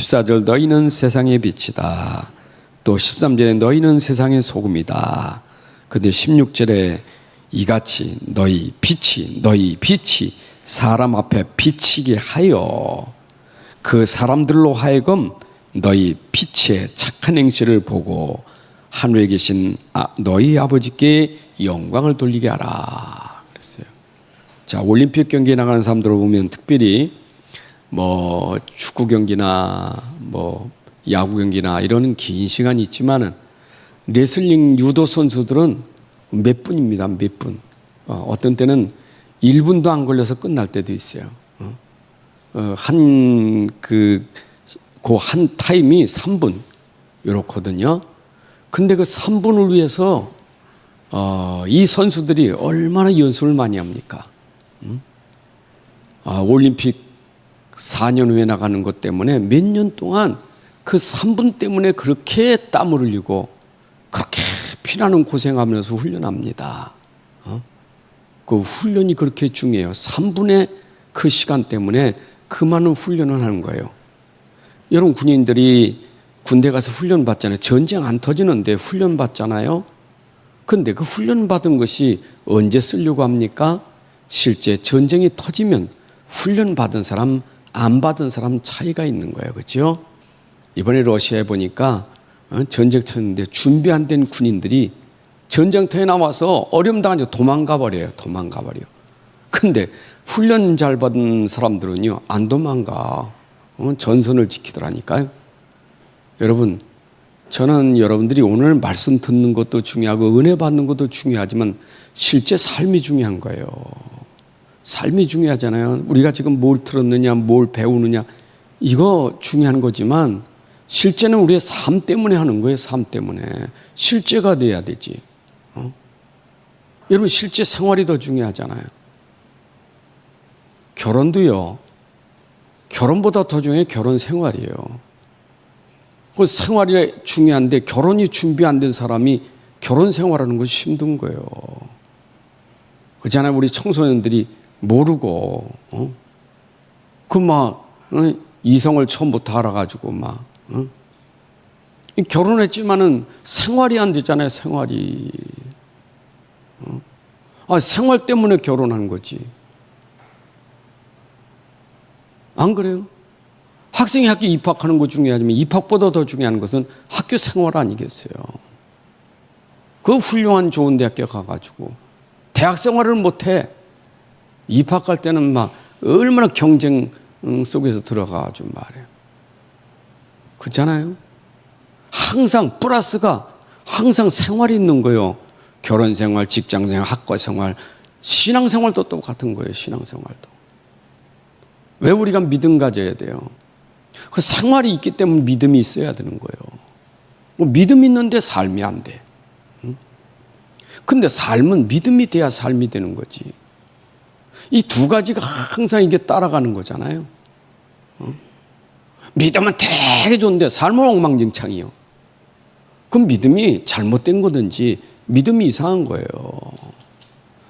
14절 너희는 세상의 빛이다. 또 13절에 너희는 세상의 소금이다. 근데 16절에 이같이 너희 빛이 사람 앞에 비치게 하여 그 사람들로 하여금 너희 빛의 착한 행실을 보고 하늘에 계신 너희 아버지께 영광을 돌리게 하라 그랬어요. 자, 올림픽 경기에 나가는 사람들을 보면 특별히 뭐 축구 경기나 뭐 야구 경기나 이런 긴 시간이 있지만은 레슬링 유도 선수들은 몇 분입니다. 몇 분. 어떤 때는 1분도 안 걸려서 끝날 때도 있어요. 한 타임이 3분 이렇거든요. 근데 그 3분을 위해서 이 선수들이 얼마나 연습을 많이 합니까? 올림픽 4년 후에 나가는 것 때문에 몇 년 동안 그 3분 때문에 그렇게 땀을 흘리고 그렇게 피나는 고생하면서 훈련합니다. 그 훈련이 그렇게 중요해요. 3분의 그 시간 때문에 그 많은 훈련을 하는 거예요. 여러분 군인들이 군대 가서 훈련 받잖아요. 전쟁 안 터지는데 훈련 받잖아요. 근데 그 훈련 받은 것이 언제 쓰려고 합니까? 실제 전쟁이 터지면 훈련 받은 사람, 안 받은 사람 차이가 있는 거예요. 그렇죠? 이번에 러시아에 보니까 전쟁터였는데 준비 안 된 군인들이 전쟁터에 나와서 어려움당하니까 도망가 버려요. 근데 훈련 잘 받은 사람들은요 안 도망가. 전선을 지키더라니까요. 여러분, 저는 여러분들이 오늘 말씀 듣는 것도 중요하고 은혜 받는 것도 중요하지만 실제 삶이 중요한 거예요. 삶이 중요하잖아요. 우리가 지금 뭘 들었느냐, 뭘 배우느냐 이거 중요한 거지만 실제는 우리의 삶 때문에 하는 거예요. 삶 때문에. 실제가 돼야 되지. 여러분 실제 생활이 더 중요하잖아요. 결혼도요. 결혼보다 더 중요해 결혼 생활이에요. 그 생활이 중요한데 결혼이 준비 안 된 사람이 결혼 생활하는 것이 힘든 거예요. 그렇잖아요. 우리 청소년들이 모르고 이성을 처음부터 알아가지고 결혼했지만은 생활이 안 되잖아요. 생활이. 생활 때문에 결혼한 거지. 안 그래요? 학생이 학교 입학하는 거 중요하지만 입학보다 더 중요한 것은 학교 생활 아니겠어요? 그 훌륭한 좋은 대학교 가가지고 대학 생활을 못해. 입학할 때는 얼마나 경쟁 속에서 들어가가지고 말해요. 그렇잖아요? 항상 플러스가 항상 생활이 있는 거예요. 결혼 생활, 직장 생활, 학과 생활, 신앙 생활도 똑같은 거예요. 신앙 생활도. 왜 우리가 믿음 가져야 돼요? 그 생활이 있기 때문에 믿음이 있어야 되는 거예요. 믿음 있는데 삶이 안 돼. 근데 삶은 믿음이 돼야 삶이 되는 거지. 이 두 가지가 항상 이게 따라가는 거잖아요. 믿음은 되게 좋은데 삶은 엉망진창이요. 그럼 믿음이 잘못된 거든지 믿음이 이상한 거예요.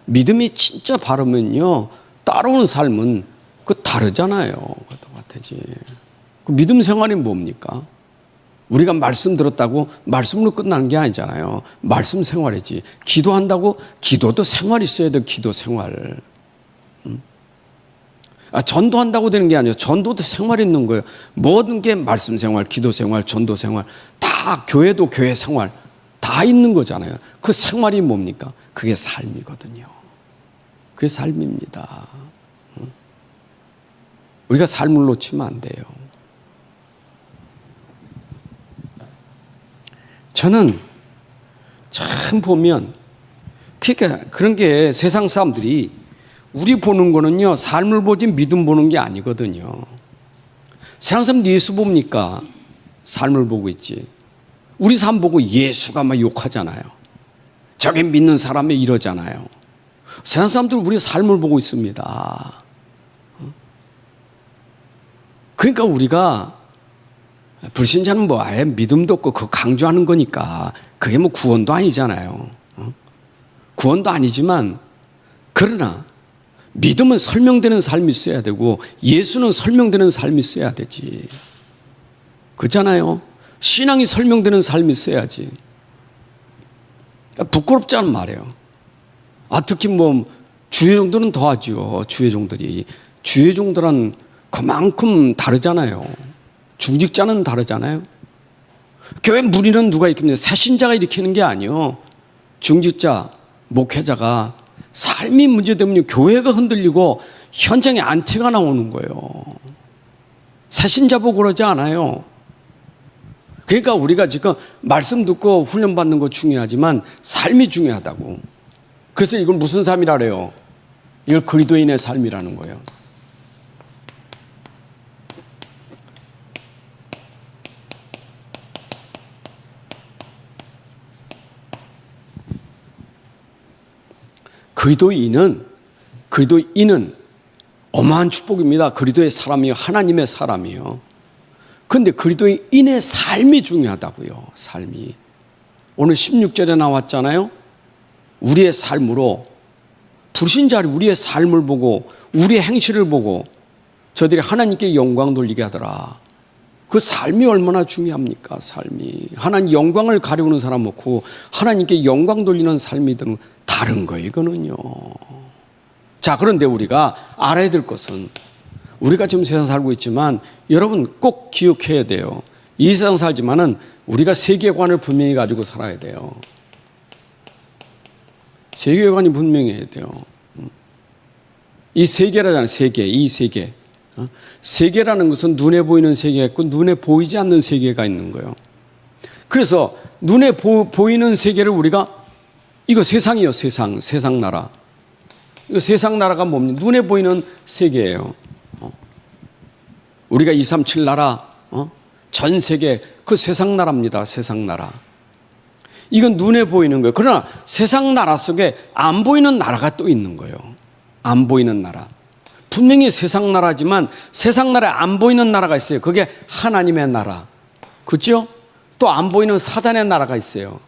믿음이 진짜 바르면요 따라오는 삶은 다르잖아요. 똑같아지. 그 믿음 생활이 뭡니까? 우리가 말씀 들었다고 말씀으로 끝나는 게 아니잖아요. 말씀 생활이지. 기도한다고 기도도 생활이 있어야 돼. 기도 생활. 전도한다고 되는 게 아니에요. 전도도 생활이 있는 거예요. 모든 게 말씀 생활, 기도 생활, 전도 생활 다 교회도 교회 생활 다 있는 거잖아요. 그 생활이 뭡니까? 그게 삶이거든요. 그게 삶입니다. 우리가 삶을 놓치면 안 돼요. 저는 참 보면 그러니까 그런 게 세상 사람들이 우리 보는 거는요 삶을 보지 믿음 보는 게 아니거든요. 세상 사람 예수 봅니까? 삶을 보고 있지. 우리 삶 보고 예수가 막 욕하잖아요. 저게 믿는 사람이 이러잖아요. 세상 사람들 우리 삶을 보고 있습니다. 그러니까 우리가 불신자는 아예 믿음도 없고 그거 강조하는 거니까 그게 구원도 아니잖아요. 구원도 아니지만 그러나 믿음은 설명되는 삶이 있어야 되고 예수는 설명되는 삶이 있어야 되지. 그렇잖아요. 신앙이 설명되는 삶이 있어야지. 부끄럽지 않은 말이에요. 특히 뭐 주회종들은 더하죠. 주회종들이. 주회종들은 그만큼 다르잖아요. 중직자는 다르잖아요. 교회 무리는 누가 일으킵니까? 새신자가 일으키는 게 아니에요. 중직자, 목회자가 삶이 문제되면 교회가 흔들리고 현장에 안티가 나오는 거예요. 새신자 보고 그러지 않아요. 그러니까 우리가 지금 말씀 듣고 훈련받는 거 중요하지만 삶이 중요하다고. 그래서 이걸 무슨 삶이라 그래요? 이걸 그리스도인의 삶이라는 거예요. 그리스도인은 어마한 축복입니다. 그리스도의 사람이요, 하나님의 사람이요. 그런데 그리스도인의 삶이 중요하다고요. 삶이. 오늘 16절에 나왔잖아요. 우리의 삶으로 불신자들이 우리의 삶을 보고 우리의 행실을 보고 저들이 하나님께 영광 돌리게 하더라. 그 삶이 얼마나 중요합니까? 삶이. 하나님 영광을 가려우는 사람 없고 하나님께 영광 돌리는 삶이든 다른 거예요. 이거는요. 자, 그런데 우리가 알아야 될 것은 우리가 지금 세상 살고 있지만 여러분 꼭 기억해야 돼요. 이 세상 살지만은 우리가 세계관을 분명히 가지고 살아야 돼요. 세계관이 분명해야 돼요. 이 세계라잖아요. 세계, 이 세계. 세계라는 것은 눈에 보이는 세계가 있고 눈에 보이지 않는 세계가 있는 거예요. 그래서 눈에 보이는 세계를 우리가 이거 세상이요. 세상 나라. 이거 세상 나라가 뭡니까? 눈에 보이는 세계예요. 우리가 237 나라, 전 세계 그 세상 나라입니다. 세상 나라. 이건 눈에 보이는 거예요. 그러나 세상 나라 속에 안 보이는 나라가 또 있는 거예요. 안 보이는 나라. 분명히 세상 나라지만 세상 나라에 안 보이는 나라가 있어요. 그게 하나님의 나라. 그렇죠? 또 안 보이는 사단의 나라가 있어요.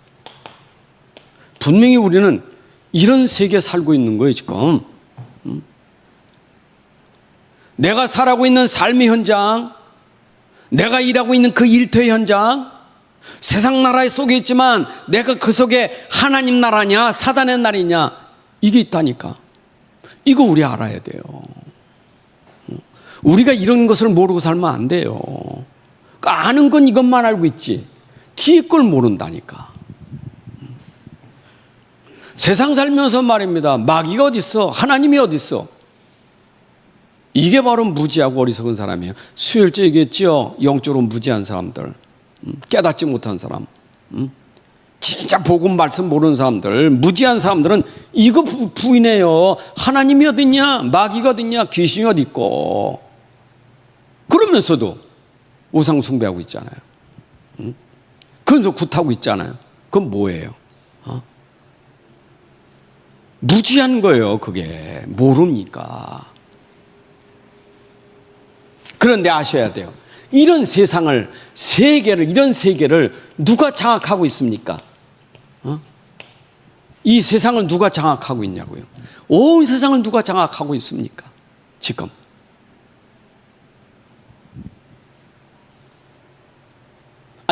분명히 우리는 이런 세계에 살고 있는 거예요, 지금. 내가 살아가고 있는 삶의 현장, 내가 일하고 있는 그 일터의 현장, 세상 나라 속에 있지만 내가 그 속에 하나님 나라냐 사단의 나라냐 이게 있다니까. 이거 우리 알아야 돼요. 우리가 이런 것을 모르고 살면 안 돼요. 그러니까 아는 건 이것만 알고 있지 뒤에 걸 모른다니까. 세상 살면서 말입니다. 마귀가 어디 있어? 하나님이 어디 있어? 이게 바로 무지하고 어리석은 사람이에요. 수요일째 얘기했죠. 영적으로 무지한 사람들, 깨닫지 못한 사람, 진짜 복음 말씀 모르는 사람들, 무지한 사람들은 이거 부인해요. 하나님이 어디 있냐? 마귀가 어디 있냐? 귀신이 어디 있고. 그러면서도 우상 숭배하고 있잖아요. 그러면서 굿하고 있잖아요. 그건 뭐예요? 무지한 거예요. 그게 모르니까. 그런데 아셔야 돼요. 이런 세상을, 이런 세계를 누가 장악하고 있습니까? 이 세상을 누가 장악하고 있냐고요? 온 세상을 누가 장악하고 있습니까? 지금.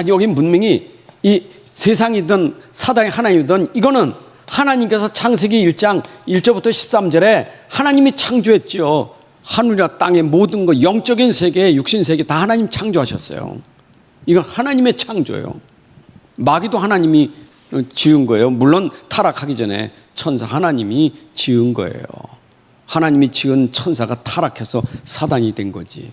여기 분명히 이 세상이든 사단이 하나님이든 이거는 하나님께서 창세기 1장 1절부터 13절에 하나님이 창조했죠. 하늘이나 땅의 모든 것, 영적인 세계, 육신 세계 다 하나님 창조하셨어요. 이건 하나님의 창조예요. 마귀도 하나님이 지은 거예요. 물론 타락하기 전에 천사 하나님이 지은 거예요. 하나님이 지은 천사가 타락해서 사단이 된 거지.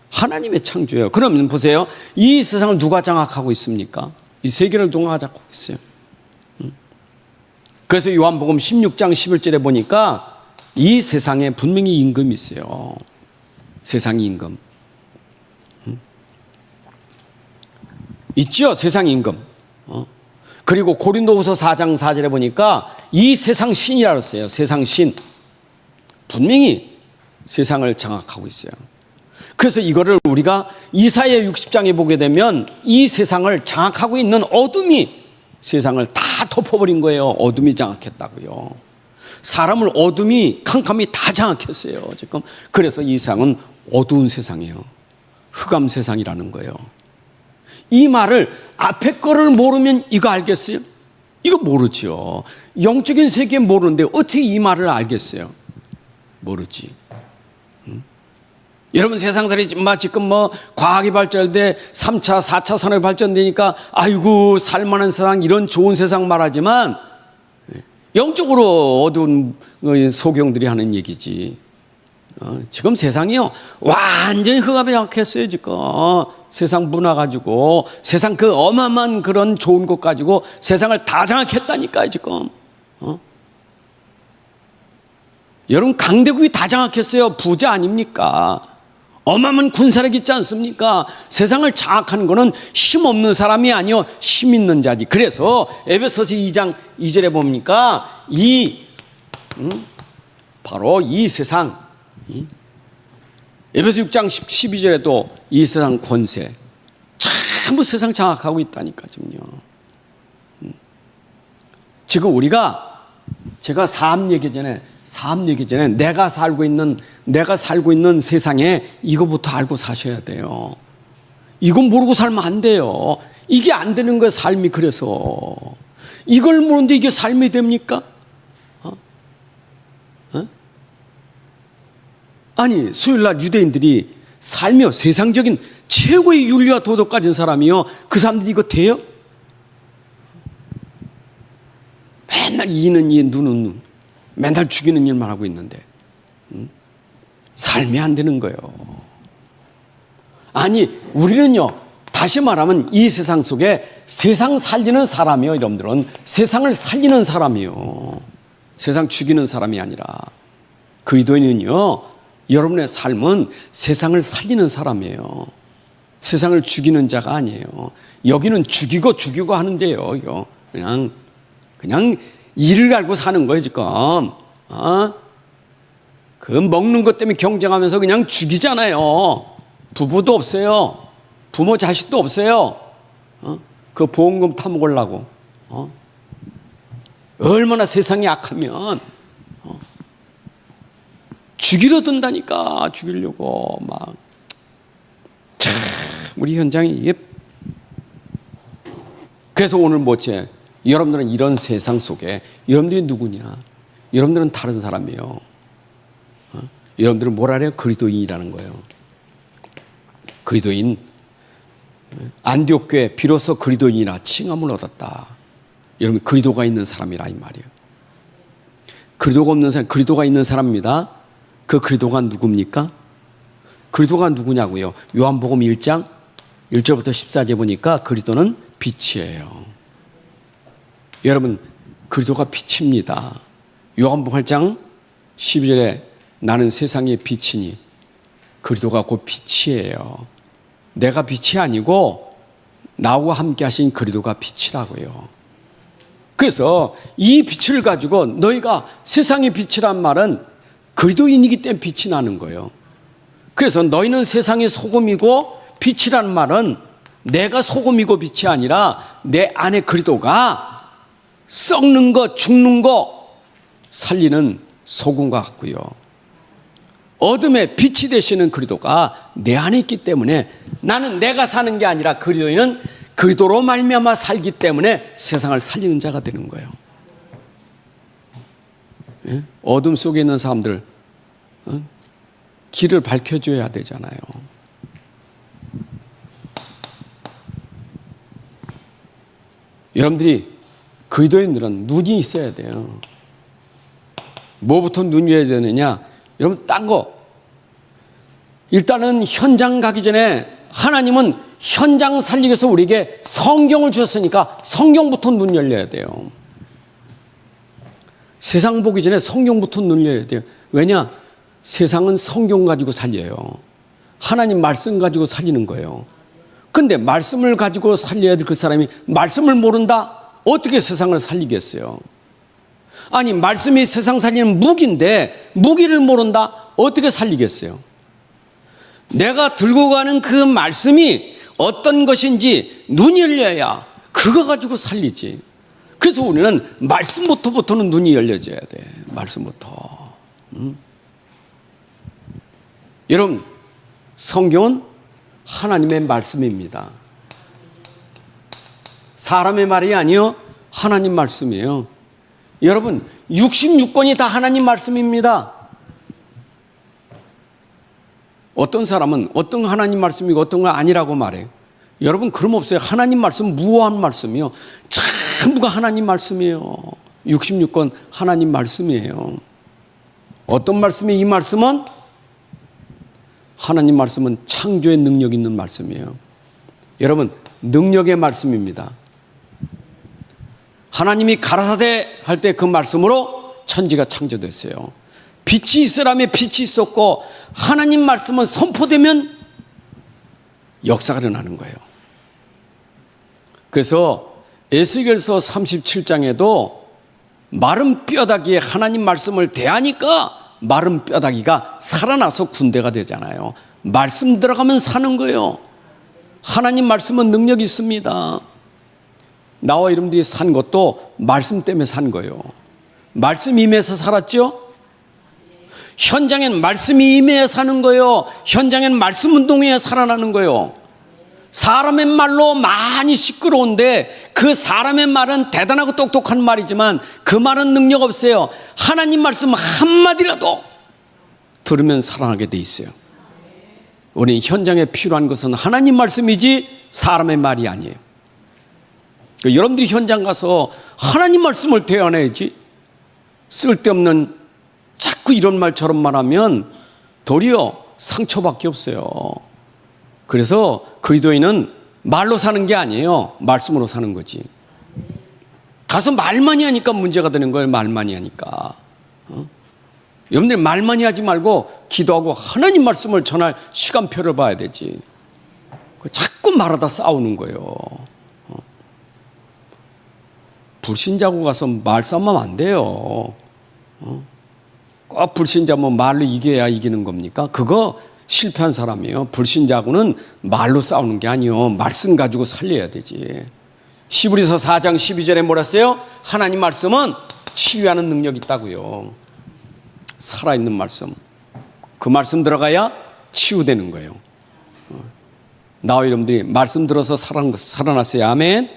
하나님의 창조예요. 그러면 보세요. 이 세상을 누가 장악하고 있습니까? 이 세계를 누가 장악하고 있어요. 그래서 요한복음 16장 11절에 보니까 이 세상에 분명히 임금이 있어요. 세상 임금. 있죠? 세상 임금. 그리고 고린도후서 4장 4절에 보니까 이 세상 신이라고 했어요. 세상 신. 분명히 세상을 장악하고 있어요. 그래서 이거를 우리가 이사야 60장에 보게 되면 이 세상을 장악하고 있는 어둠이 세상을 다 덮어버린 거예요. 어둠이 장악했다고요. 사람을 어둠이 캄캄이 다 장악했어요. 지금 그래서 이 세상은 어두운 세상이에요. 흑암 세상이라는 거예요. 이 말을 앞에 거를 모르면 이거 알겠어요? 이거 모르죠. 영적인 세계 모르는데 어떻게 이 말을 알겠어요? 모르지. 여러분 세상들이 지금 과학이 발전돼 3차, 4차 산업이 발전되니까 아이고 살만한 세상 이런 좋은 세상 말하지만 영적으로 어두운 소경들이 하는 얘기지. 지금 세상이요 완전히 흑암에 장악했어요. 지금 세상 문화 가지고 세상 그 어마어마한 그런 좋은 것 가지고 세상을 다 장악했다니까요. 지금 여러분 강대국이 다 장악했어요. 부자 아닙니까? 어마어마한 군사력 있지 않습니까? 세상을 장악하는 것은 힘없는 사람이 아니요 힘 있는 자지. 그래서 에베소서 2장 2절에 봅니까? 바로 이 세상, 에베소 6장 12절에도 이 세상 권세 전부 세상 장악하고 있다니까 지금요. 지금 우리가 제가 삶 얘기 전에 내가 살고 있는 세상에 이거부터 알고 사셔야 돼요. 이건 모르고 살면 안 돼요. 이게 안 되는 거예요, 삶이. 그래서 이걸 모르는데 이게 삶이 됩니까? 아니 수요일날 유대인들이 살며 세상적인 최고의 윤리와 도덕 가진 사람이요, 그 사람들이 이거 돼요? 맨날 이는 이, 눈은 눈, 맨날 죽이는 일만 하고 있는데 삶이 안 되는 거예요. 아니 우리는요, 다시 말하면 이 세상 속에 세상 살리는 사람이요, 여러분들은 세상을 살리는 사람이요, 세상 죽이는 사람이 아니라. 그리스도인은요, 여러분의 삶은 세상을 살리는 사람이에요. 세상을 죽이는 자가 아니에요. 여기는 죽이고 하는 데요. 이거 그냥 일을 알고 사는 거예요 지금. 그 먹는 것 때문에 경쟁하면서 그냥 죽이잖아요. 부부도 없어요. 부모 자식도 없어요. 그 보험금 타먹으려고. 얼마나 세상이 악하면 죽이려 든다니까. 죽이려고 막. 참 우리 현장이. 그래서 오늘 뭐지? 여러분들은 이런 세상 속에 여러분들이 누구냐? 여러분들은 다른 사람이에요. 여러분들은 뭘 알아요? 그리스도인이라는 거예요. 그리스도인. 안디옥 교회 비로소 그리스도인이라 칭함을 얻었다. 여러분 그리스도가 있는 사람이라 이 말이에요. 그리스도가 없는 사람, 그리스도가 있는 사람입니다. 그 그리스도가 누굽니까? 그리스도가 누구냐고요? 요한복음 1장 1절부터 14절 보니까 그리스도는 빛이에요. 여러분 그리스도가 빛입니다. 요한복음 8장 12절에 나는 세상의 빛이니 그리스도가 곧 빛이에요. 내가 빛이 아니고 나와 함께 하신 그리스도가 빛이라고요. 그래서 이 빛을 가지고 너희가 세상의 빛이란 말은 그리스도인이기 때문에 빛이 나는 거예요. 그래서 너희는 세상의 소금이고 빛이라는 말은 내가 소금이고 빛이 아니라 내 안에 그리스도가 썩는 거 죽는 거 살리는 소금과 같고요. 어둠의 빛이 되시는 그리스도가 내 안에 있기 때문에 나는 내가 사는 게 아니라 그리스도인은 그리스도로 말미암아 살기 때문에 세상을 살리는 자가 되는 거예요. 예? 어둠 속에 있는 사람들 길을 밝혀줘야 되잖아요. 여러분들이 그리스도인들은 눈이 있어야 돼요. 뭐부터 눈이어야 되느냐? 여러분 딴 거 일단은 현장 가기 전에 하나님은 현장 살리기 위해서 우리에게 성경을 주셨으니까 성경부터 눈 열려야 돼요. 세상 보기 전에 성경부터 눈 열려야 돼요. 왜냐? 세상은 성경 가지고 살려요. 하나님 말씀 가지고 살리는 거예요. 근데 말씀을 가지고 살려야 될 그 사람이 말씀을 모른다? 어떻게 세상을 살리겠어요? 아니 말씀이 세상 살리는 무기인데 무기를 모른다? 어떻게 살리겠어요? 내가 들고 가는 그 말씀이 어떤 것인지 눈이 열려야 그거 가지고 살리지. 그래서 우리는 말씀부터는 눈이 열려져야 돼. 말씀부터. 여러분 성경은 하나님의 말씀입니다. 사람의 말이 아니요 하나님 말씀이에요. 여러분 66권이 다 하나님 말씀입니다. 어떤 사람은 어떤 하나님 말씀이고 어떤 건 아니라고 말해요. 여러분 그럼 없어요. 하나님 말씀 무한 말씀이요. 전부가 하나님 말씀이에요. 66권 하나님 말씀이에요. 어떤 말씀이 이 말씀은? 하나님 말씀은 창조의 능력 있는 말씀이에요. 여러분 능력의 말씀입니다. 하나님이 가라사대 할 때 그 말씀으로 천지가 창조됐어요. 빛이 있으라며 빛이 있었고 하나님 말씀은 선포되면 역사가 일어나는 거예요. 그래서 에스겔서 37장에도 마른 뼈다귀에 하나님 말씀을 대하니까 마른 뼈다귀가 살아나서 군대가 되잖아요. 말씀 들어가면 사는 거예요. 하나님 말씀은 능력이 있습니다. 나와 여러분들이 산 것도 말씀 때문에 산 거예요. 말씀 임해서 살았죠? 현장엔 말씀이 임해야 사는 거예요. 현장엔 말씀 운동해야 살아나는 거예요. 사람의 말로 많이 시끄러운데 그 사람의 말은 대단하고 똑똑한 말이지만 그 말은 능력 없어요. 하나님 말씀 한마디라도 들으면 살아나게 돼 있어요. 우리 현장에 필요한 것은 하나님 말씀이지 사람의 말이 아니에요. 그러니까 여러분들이 현장 가서 하나님 말씀을 대안해야지. 쓸데없는 자꾸 이런 말 저런 말 하면 도리어 상처밖에 없어요. 그래서 그리스도인은 말로 사는 게 아니에요. 말씀으로 사는 거지. 가서 말 많이 하니까 문제가 되는 거예요. 말 많이 하니까. 여러분들 말 많이 하지 말고 기도하고 하나님 말씀을 전할 시간표를 봐야 되지. 자꾸 말하다 싸우는 거예요. 불신자고 가서 말싸움하면 안 돼요. 꼭 불신자면 말로 이겨야 이기는 겁니까? 그거 실패한 사람이에요. 불신자하고는 말로 싸우는 게 아니에요. 말씀 가지고 살려야 되지. 히브리서 4장 12절에 뭐라 했어요? 하나님 말씀은 치유하는 능력이 있다고요. 살아있는 말씀. 그 말씀 들어가야 치유되는 거예요. 나와 여러분들이 말씀 들어서 살아났어요. 아멘.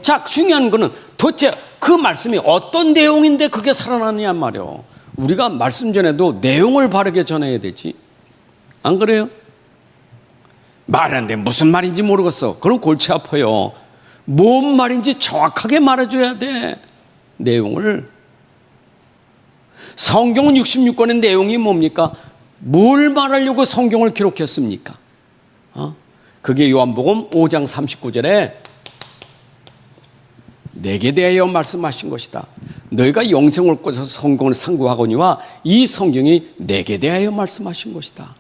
자, 중요한 거는 도대체 그 말씀이 어떤 내용인데 그게 살아나느냐 말이에요. 우리가 말씀 전에도 내용을 바르게 전해야 되지. 안 그래요? 말하는데 무슨 말인지 모르겠어. 그럼 골치 아파요. 뭔 말인지 정확하게 말해줘야 돼. 내용을. 성경은 66권의 내용이 뭡니까? 뭘 말하려고 성경을 기록했습니까? 그게 요한복음 5장 39절에 내게 대하여 말씀하신 것이다. 너희가 영생을 꽂아서 성경을 상고하거니와 이 성경이 내게 대하여 말씀하신 것이다.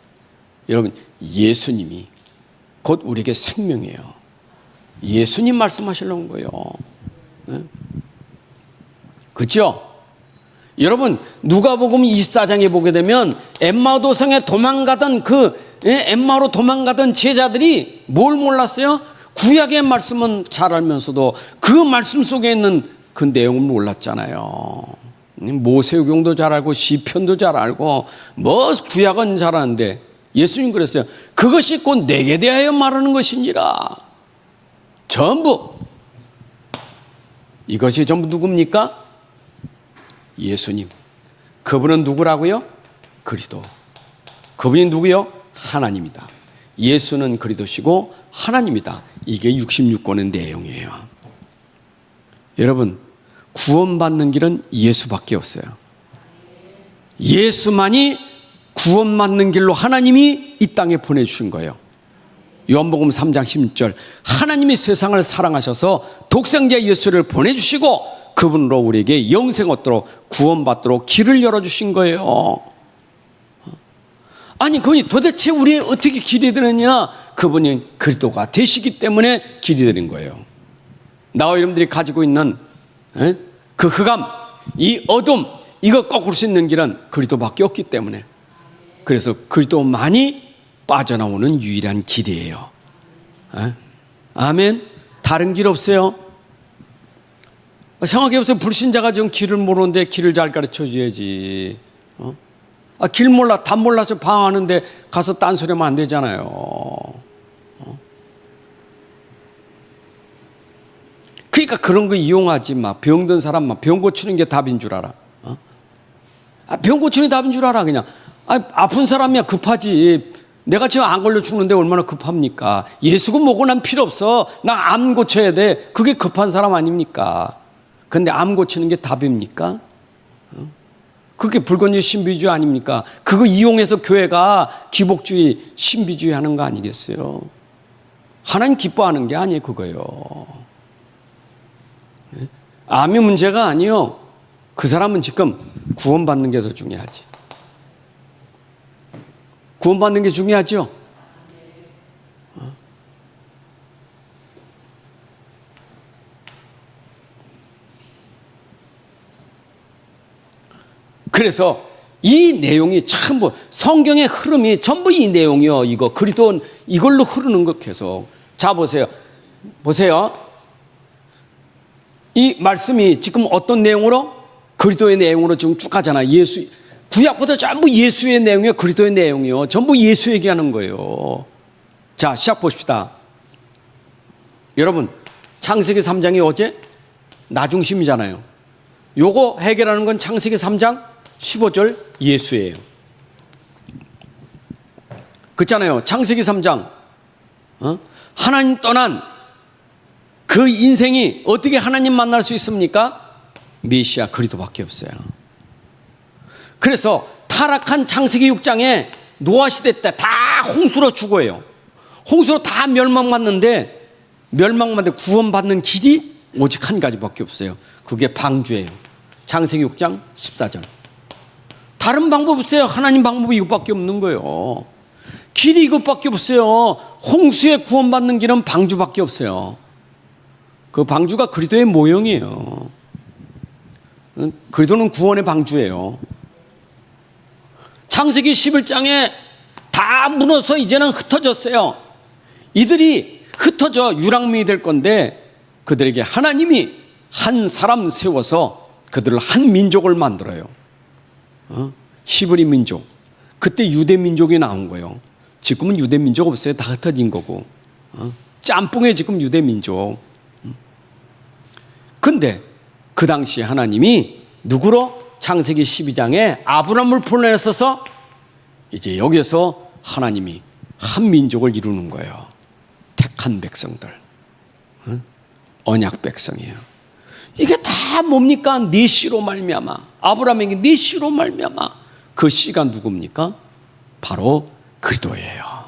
여러분 예수님이 곧 우리에게 생명이에요. 예수님 말씀하시려는 거예요. 네? 그렇죠? 여러분 누가복음 24장에 보게 되면 엠마오 도성에 도망가던 엠마오로 도망가던 제자들이 뭘 몰랐어요? 구약의 말씀은 잘 알면서도 그 말씀 속에 있는 그 내용은 몰랐잖아요. 모세오경도 잘 알고 시편도 잘 알고 뭐 구약은 잘 아는데 예수님 그랬어요. 그것이 곧 내게 대하여 말하는 것이니라. 전부. 이것이 전부 누굽니까? 예수님. 그분은 누구라고요? 그리스도. 그분이 누구요? 하나님이다. 예수는 그리스도시고 하나님이다. 이게 66권의 내용이에요. 여러분 구원받는 길은 예수밖에 없어요. 예수만이 구원받는 길로 하나님이 이 땅에 보내주신 거예요. 요한복음 3장 16절 하나님이 세상을 사랑하셔서 독생자 예수를 보내주시고 그분으로 우리에게 영생 얻도록 구원받도록 길을 열어주신 거예요. 아니 그분이 도대체 우리의 어떻게 길이 되느냐? 그분이 그리스도가 되시기 때문에 길이 되는 거예요. 나와 여러분들이 가지고 있는 그 흑암, 이 어둠, 이거 꺾을 수 있는 길은 그리스도밖에 없기 때문에 그래서 그리스도만이 빠져나오는 유일한 길이에요. 아멘. 다른 길 없어요. 생각해보세요. 불신자가 지금 길을 모르는데 길을 잘 가르쳐 줘야지. 길 몰라, 답 몰라서 방황하는데 가서 딴소리하면 안 되잖아요. 그러니까 그런 거 이용하지 마. 병든 사람만 병 고치는 게 답인 줄 알아. 병 고치는 게 답인 줄 알아. 그냥 아픈 사람이야 급하지. 내가 지금 안 걸려 죽는데 얼마나 급합니까? 예수가 뭐고 난 필요 없어. 나 암 고쳐야 돼. 그게 급한 사람 아닙니까? 근데 암 고치는 게 답입니까? 그게 불건주의 신비주의 아닙니까? 그거 이용해서 교회가 기복주의 신비주의 하는 거 아니겠어요? 하나님 기뻐하는 게 아니에요 그거요. 암이 문제가 아니요. 그 사람은 지금 구원받는 게 더 중요하지. 구원받는 게 중요하죠. 그래서 이 내용이 전부 성경의 흐름이 전부 이 내용이요. 이거 그리스도 이걸로 흐르는 것 계속. 자 보세요. 이 말씀이 지금 어떤 내용으로? 그리스도의 내용으로 지금 쭉 가잖아. 예수 구약보다 전부 예수의 내용이요. 그리스도의 내용이요. 전부 예수 얘기하는 거예요. 자 시작 보십시다. 여러분 창세기 3장이 어제 나 중심이잖아요. 요거 해결하는 건 창세기 3장 15절 예수예요. 그렇잖아요. 창세기 3장 하나님 떠난 그 인생이 어떻게 하나님 만날 수 있습니까? 메시아 그리스도밖에 없어요. 그래서 타락한 창세기 6장에 노아 시대 때 다 홍수로 죽어요. 홍수로 다 멸망받는데 구원받는 길이 오직 한 가지밖에 없어요. 그게 방주예요. 창세기 6장 14절. 다른 방법 없어요. 하나님 방법이 이것밖에 없는 거예요. 길이 이것밖에 없어요. 홍수에 구원받는 길은 방주밖에 없어요. 그 방주가 그리스도의 모형이에요. 그리스도는 구원의 방주예요. 창세기 11장에 다 무너서 이제는 흩어졌어요. 이들이 흩어져 유랑민이 될 건데 그들에게 하나님이 한 사람 세워서 그들을 한 민족을 만들어요. 히브리 민족. 그때 유대 민족이 나온 거예요. 지금은 유대 민족 없어요. 다 흩어진 거고. 짬뽕에 지금 유대 민족. 근데 그 당시 하나님이 누구로? 창세기 12장에 아브라함을 보내셔서 이제 여기서 하나님이 한 민족을 이루는 거예요. 택한 백성들. 언약 백성이에요. 이게 다 뭡니까? 네 씨로 말미암아. 아브라함에게 네 씨로 말미암아. 그 씨가 누굽니까? 바로 그리스도예요.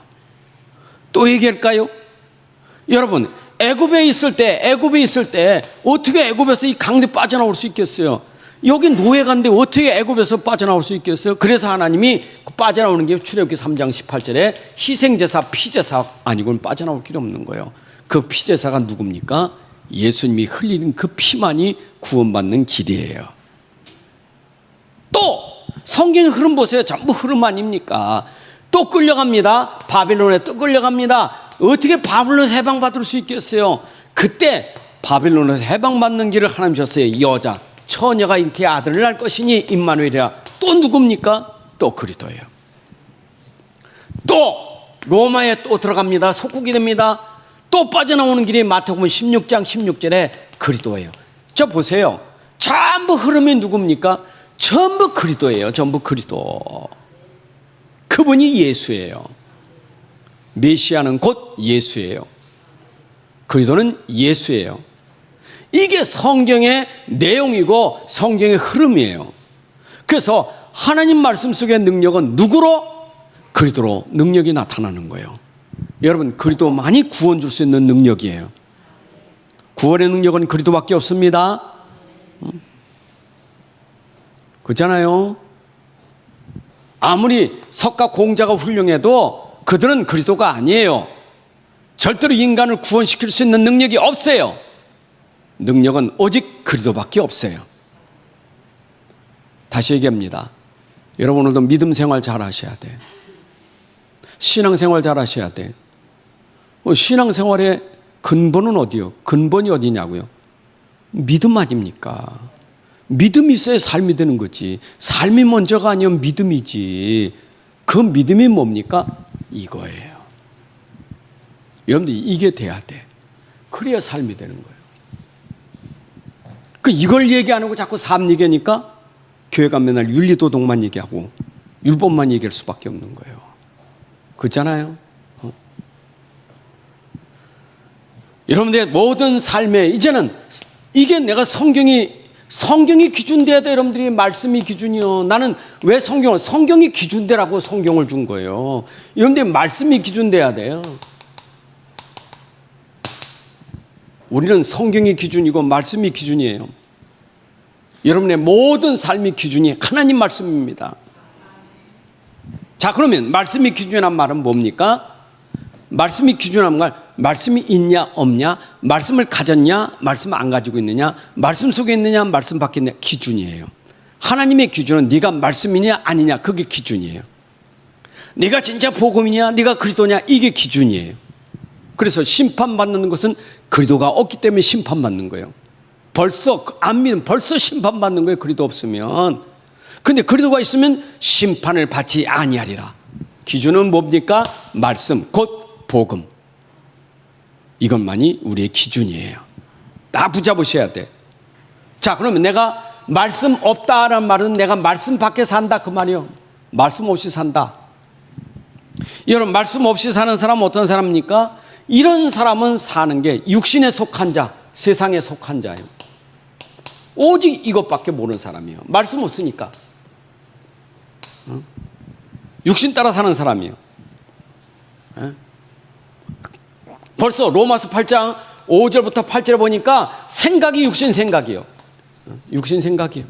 또 얘기할까요? 여러분 애굽에 있을 때 어떻게 애굽에서 이 강에 빠져나올 수 있겠어요? 여기 노예가인데 어떻게 애굽에서 빠져나올 수 있겠어요? 그래서 하나님이 빠져나오는 게 출애굽기 3장 18절에 희생제사 피제사 아니고는 빠져나올 길이 없는 거예요. 그 피제사가 누굽니까? 예수님이 흘리는 그 피만이 구원받는 길이에요. 또 성경의 흐름 보세요. 전부 흐름 아닙니까? 또 끌려갑니다. 바빌론에 또 끌려갑니다. 어떻게 바빌론에서 해방받을 수 있겠어요? 그때 바빌론에서 해방받는 길을 하나님 주셨어요. 여자 처녀가 잉태의 아들을 낳을 것이니 임마누엘이라. 또 누굽니까? 또 그리스도예요. 또 로마에 또 들어갑니다. 속국이 됩니다. 또 빠져나오는 길이 마태복음 16장 16절에 그리스도예요. 저 보세요. 전부 흐름이 누굽니까? 전부 그리스도예요. 전부 그리스도. 그분이 예수예요. 메시아는 곧 예수예요. 그리스도는 예수예요. 이게 성경의 내용이고 성경의 흐름이에요. 그래서 하나님 말씀 속의 능력은 누구로? 그리스도로 능력이 나타나는 거예요. 여러분 그리스도만이 구원 줄 수 있는 능력이에요. 구원의 능력은 그리스도밖에 없습니다. 그렇잖아요. 아무리 석가 공자가 훌륭해도 그들은 그리스도가 아니에요. 절대로 인간을 구원시킬 수 있는 능력이 없어요. 능력은 오직 그리스도밖에 없어요. 다시 얘기합니다. 여러분 오늘도 믿음 생활 잘 하셔야 돼. 신앙 생활 잘 하셔야 돼. 신앙 생활의 근본은 어디요? 근본이 어디냐고요? 믿음 아닙니까? 믿음이 있어야 삶이 되는 거지. 삶이 먼저가 아니면 믿음이지. 그 믿음이 뭡니까? 이거예요. 여러분들 이게 돼야 돼. 그래야 삶이 되는 거예요. 이걸 얘기 안 하고 자꾸 삶 얘기하니까 교회가 맨날 윤리도덕만 얘기하고 율법만 얘기할 수밖에 없는 거예요. 그렇잖아요. 여러분들의 모든 삶에 이제는 이게 내가 성경이 기준돼야 돼. 여러분들이 말씀이 기준이요. 나는 왜 성경이 기준되라고 성경을 준 거예요. 여러분들이 말씀이 기준돼야 돼요. 우리는 성경이 기준이고 말씀이 기준이에요. 여러분의 모든 삶의 기준이 하나님 말씀입니다. 자, 그러면 말씀이 기준이란 말은 뭡니까? 말씀이 기준이란 말, 말씀이 있냐 없냐, 말씀을 가졌냐, 말씀 안 가지고 있느냐, 말씀 속에 있느냐, 말씀 밖에 있느냐, 기준이에요. 하나님의 기준은 네가 말씀이냐 아니냐, 그게 기준이에요. 네가 진짜 복음이냐, 네가 그리스도냐, 이게 기준이에요. 그래서 심판받는 것은 그리스도가 없기 때문에 심판받는 거예요. 벌써 안 믿으면 벌써 심판받는 거예요. 그리스도 없으면. 근데 그리스도가 있으면 심판을 받지 아니하리라. 기준은 뭡니까? 말씀, 곧 복음. 이것만이 우리의 기준이에요. 다 붙잡으셔야 돼. 자, 그러면 내가 말씀 없다라는 말은 내가 말씀 밖에 산다 그 말이요. 말씀 없이 산다. 여러분, 말씀 없이 사는 사람은 어떤 사람입니까? 이런 사람은 사는 게 육신에 속한 자, 세상에 속한 자예요. 오직 이것밖에 모르는 사람이에요. 말씀 없으니까. 육신 따라 사는 사람이에요. 벌써 로마서 8장 5절부터 8절에 보니까 생각이 육신 생각이에요. 육신 생각이에요.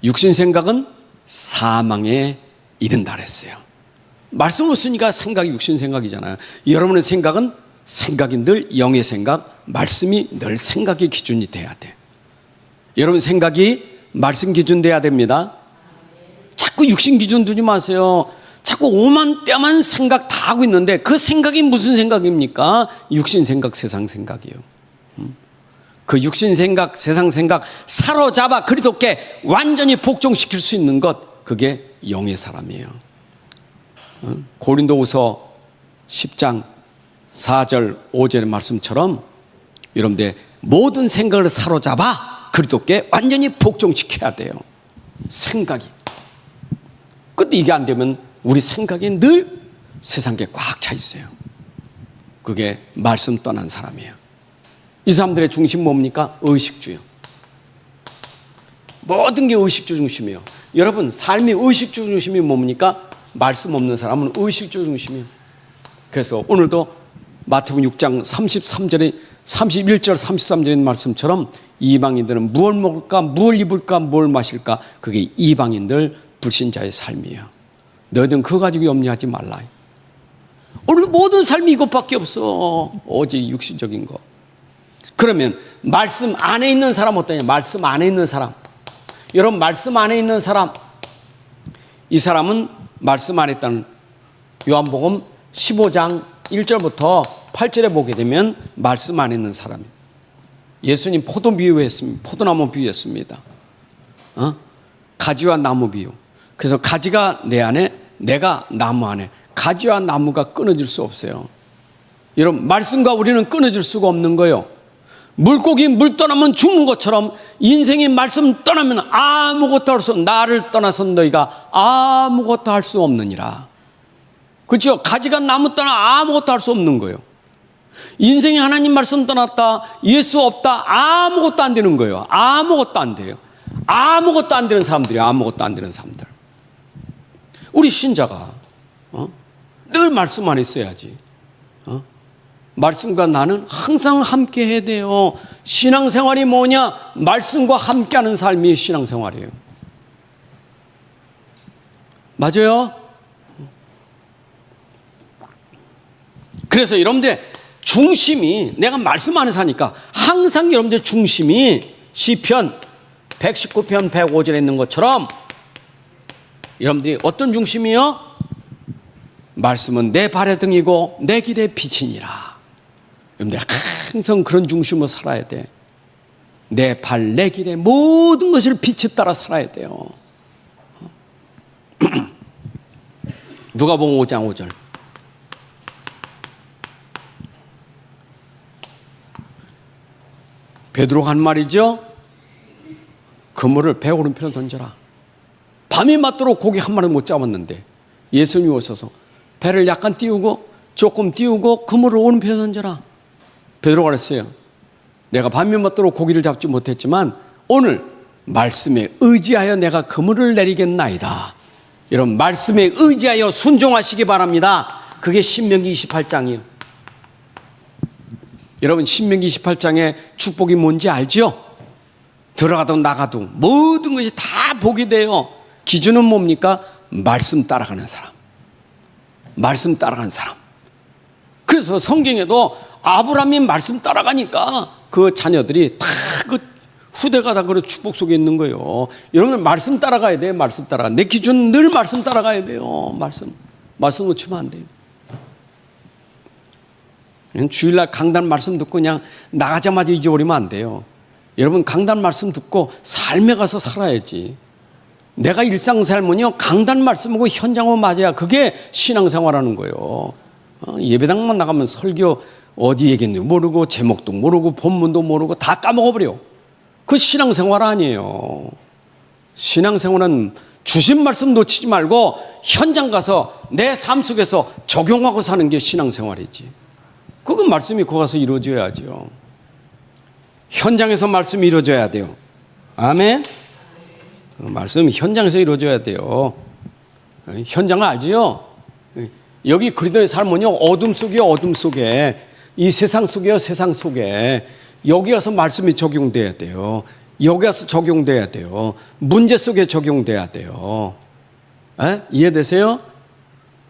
육신 생각은 사망에 이른다 그랬어요. 말씀 없으니까 생각이 육신 생각이잖아요. 여러분의 생각은 생각이 늘 영의 생각, 말씀이 늘 생각의 기준이 돼야 돼. 여러분 생각이 말씀 기준 돼야 됩니다. 자꾸 육신 기준 두지 마세요. 자꾸 오만때만 생각 다 하고 있는데 그 생각이 무슨 생각입니까? 육신 생각, 세상 생각이에요. 그 육신 생각, 세상 생각 사로잡아 그리스도께 완전히 복종시킬 수 있는 것, 그게 영의 사람이에요. 고린도후서 10장 4절 5절의 말씀처럼 여러분들 모든 생각을 사로잡아 그리스도께 완전히 복종시켜야 돼요. 생각이. 근데 이게 안 되면 우리 생각이 늘 세상에 꽉 차 있어요. 그게 말씀 떠난 사람이에요. 이 사람들의 중심 뭡니까? 의식주요. 모든 게 의식주 중심이에요. 여러분 삶이 의식주 중심이 뭡니까? 말씀 없는 사람은 의식주 중심이에요. 그래서 오늘도 마태복음 6장 33절에 31절 33절의 말씀처럼 이방인들은 무엇을 먹을까, 무엇을 입을까, 무엇을 마실까, 그게 이방인들 불신자의 삶이에요. 너희들은 그거 가지고 염려하지 말라. 오늘 모든 삶이 이것밖에 없어. 오직 육신적인 거. 그러면 말씀 안에 있는 사람 어떠냐? 말씀 안에 있는 사람. 여러분 말씀 안에 있는 사람, 이 사람은 말씀 안에 있다는 요한복음 15장 1절부터 8절에 보게 되면 말씀 안에 있는 사람이에요. 예수님 포도나무 비유했습니다. 가지와 나무 비유. 그래서 가지가 내 안에, 내가 나무 안에. 가지와 나무가 끊어질 수 없어요. 여러분 말씀과 우리는 끊어질 수가 없는 거예요. 물고기 물 떠나면 죽는 것처럼 인생의 말씀 떠나면 아무것도 할 수 없는, 나를 떠나서 너희가 아무것도 할 수 없느니라. 그렇죠? 가지가 나무 떠나 아무것도 할 수 없는 거예요. 인생이 하나님 말씀 떠났다, 예수 없다, 아무것도 안 되는 거예요. 아무것도 안 돼요. 아무것도 안 되는 사람들이에요. 아무것도 안 되는 사람들. 우리 신자가 늘 말씀 안에 있어야지. 말씀과 나는 항상 함께 해야 돼요. 신앙생활이 뭐냐? 말씀과 함께하는 삶이 신앙생활이에요. 맞아요? 그래서 여러분들 중심이, 내가 말씀 안에 사니까 항상 여러분들 중심이 시편 119편 105절에 있는 것처럼 여러분들이 어떤 중심이요? 말씀은 내 발의 등이고 내 길의 빛이니라. 여러분들 항상 그런 중심으로 살아야 돼. 내 발, 내 길의 모든 것을 빛에 따라 살아야 돼요. 누가복음 5장 5절. 베드로가 한 말이죠. 그물을 배 오른편에 던져라. 밤이 맞도록 고기 한 마리 못 잡았는데 예수님이 오셔서 배를 약간 띄우고 조금 띄우고 그물을 오른편에 던져라. 베드로가 그랬어요. 내가 밤이 맞도록 고기를 잡지 못했지만 오늘 말씀에 의지하여 내가 그물을 내리겠나이다. 여러분, 말씀에 의지하여 순종하시기 바랍니다. 그게 신명기 28장이에요. 여러분, 신명기 28장의 축복이 뭔지 알죠? 들어가도 나가도 모든 것이 다 복이 돼요. 기준은 뭡니까? 말씀 따라가는 사람. 말씀 따라가는 사람. 그래서 성경에도 아브라함이 말씀 따라가니까 그 자녀들이 다 그 후대가 다 그 축복 속에 있는 거예요. 여러분들 말씀 따라가야 돼요. 말씀 따라가. 내 기준 늘 말씀 따라가야 돼요. 말씀 놓치면 안 돼요. 그냥 주일날 강단 말씀 듣고 그냥 나가자마자 잊어버리면 안 돼요. 여러분, 강단 말씀 듣고 삶에 가서 살아야지. 내가 일상살면요, 강단 말씀하고 현장하고 맞아야 그게 신앙생활하는 거예요. 예배당만 나가면 설교 어디 얘기했는지 모르고 제목도 모르고 본문도 모르고 다 까먹어버려. 그 신앙생활 아니에요. 신앙생활은 주신 말씀 놓치지 말고 현장 가서 내 삶 속에서 적용하고 사는 게 신앙생활이지. 그건 말씀이 거기 가서 이루어져야죠. 현장에서 말씀이 이루어져야 돼요. 아멘. 말씀이 현장에서 이루어져야 돼요. 현장을 알지요? 여기 그리스도의 삶은요, 어둠 속에 이 세상 속에요. 세상 속에 여기 가서 말씀이 적용돼야 돼요. 여기 가서 적용돼야 돼요. 문제 속에 적용돼야 돼요. 이해되세요?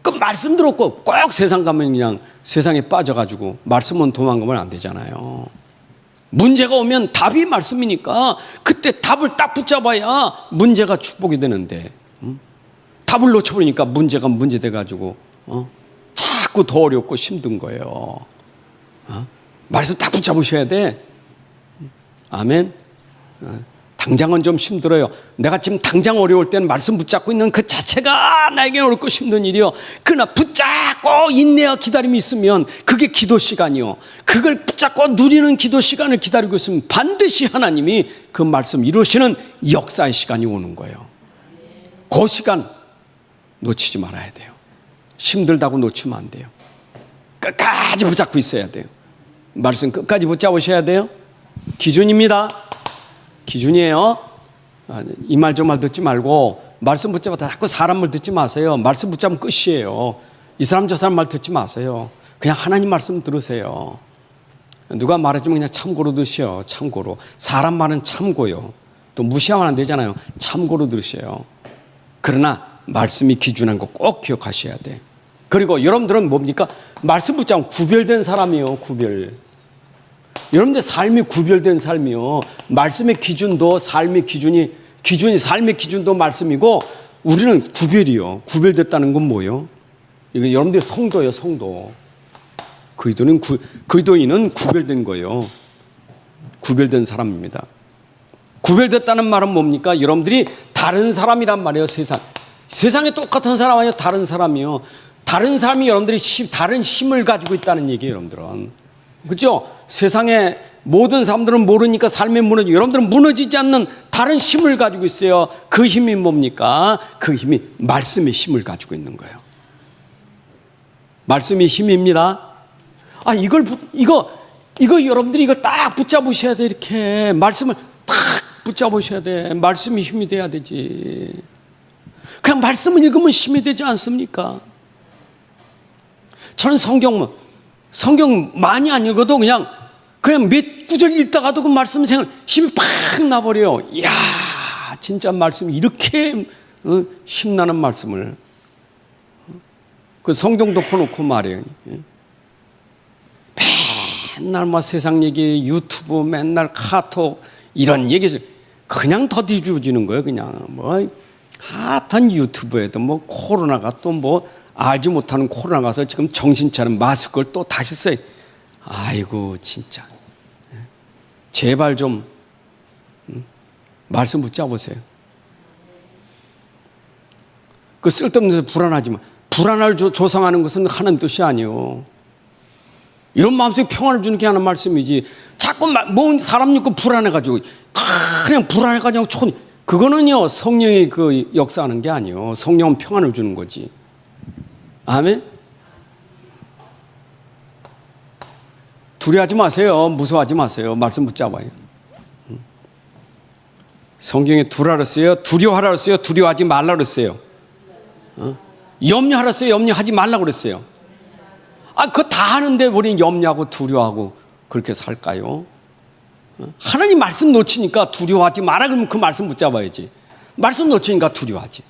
그 말씀 들었고 꼭 세상 가면 그냥 세상에 빠져가지고 말씀은 도망가면 안 되잖아요. 문제가 오면 답이 말씀이니까 그때 답을 딱 붙잡아야 문제가 축복이 되는데, 답을 놓쳐버리니까 문제가 문제돼가지고 자꾸 더 어렵고 힘든 거예요. 말씀 딱 붙잡으셔야 돼. 아멘. 당장은 좀 힘들어요. 내가 지금 당장 어려울 때는 말씀 붙잡고 있는 그 자체가 나에게 어렵고 힘든 일이요. 그러나 붙잡고 인내와 기다림이 있으면 그게 기도 시간이요. 그걸 붙잡고 누리는 기도 시간을 기다리고 있으면 반드시 하나님이 그 말씀 이루시는 역사의 시간이 오는 거예요. 그 시간 놓치지 말아야 돼요. 힘들다고 놓치면 안 돼요. 끝까지 붙잡고 있어야 돼요. 말씀 끝까지 붙잡으셔야 돼요. 기준입니다. 기준이에요. 이 말 저 말 듣지 말고 말씀 붙잡아 자꾸 사람 말 듣지 마세요. 말씀 붙잡으면 끝이에요. 이 사람 저 사람 말 듣지 마세요. 그냥 하나님 말씀 들으세요. 누가 말해주면 그냥 참고로 들으셔요. 참고로. 사람 말은 참고요. 또 무시하면 안 되잖아요. 참고로 들으셔요. 그러나 말씀이 기준한 거 꼭 기억하셔야 돼. 그리고 여러분들은 뭡니까? 말씀 붙잡으면 구별된 사람이요. 구별. 여러분들 삶이 구별된 삶이요. 말씀의 기준도 삶의 삶의 기준도 말씀이고, 우리는 구별이요. 구별됐다는 건 뭐예요? 이건 여러분들 성도예요. 성도. 그리스도인은 구별된 거예요. 구별된 사람입니다. 구별됐다는 말은 뭡니까? 여러분들이 다른 사람이란 말이에요. 세상에 똑같은 사람 아니에요. 다른 사람이요. 다른 사람이 여러분들이 다른 힘을 가지고 있다는 얘기예요. 여러분들은. 그렇죠? 세상에 모든 사람들은 모르니까 삶에 무너지고, 여러분들은 무너지지 않는 다른 힘을 가지고 있어요. 그 힘이 뭡니까? 그 힘이 말씀의 힘을 가지고 있는 거예요. 말씀이 힘입니다. 이거 여러분들이 이거 딱 붙잡으셔야 돼. 이렇게 말씀을 딱 붙잡으셔야 돼. 말씀이 힘이 돼야 되지. 그냥 말씀을 읽으면 힘이 되지 않습니까? 저는 성경 많이 안 읽어도 그냥 몇 구절 읽다가도 그 말씀 생각 힘이 팍 나버려요. 이야, 진짜 말씀이 이렇게 힘나는 말씀을. 그 성경 덮어놓고 말이에요. 맨날 뭐 세상 얘기, 유튜브, 맨날 카톡 이런 얘기 그냥 더 뒤집어지는 거예요. 그냥 뭐 핫한 유튜브에도 뭐 코로나가 또 뭐 알지 못하는 코로나 가서 지금 정신 차린 마스크를 또 다시 써요. 아이고 진짜. 제발 좀 말씀 붙잡으세요. 그 쓸데없는 데서 불안하지만, 불안을 조성하는 것은 하나님 뜻이 아니에요. 이런 마음속에 평안을 주는 게 하는 말씀이지. 자꾸 뭐 사람 믿고 불안해가지고 그냥 불안해가지고 그거는요 성령이 그 역사하는 게 아니에요. 성령은 평안을 주는 거지. 아멘. 두려워하지 마세요. 무서워하지 마세요. 말씀 붙잡아요. 성경에 두려워하라 그랬어요. 두려워하라 그랬어요. 두려워하지 말라 그랬어요. 염려하라 그랬어요. 염려하지 말라 그랬어요. 그거 다 하는데 우리는 염려하고 두려워하고 그렇게 살까요? 하나님 말씀 놓치니까 두려워하지 마라 그러면 그 말씀 붙잡아야지. 말씀 놓치니까 두려워하지.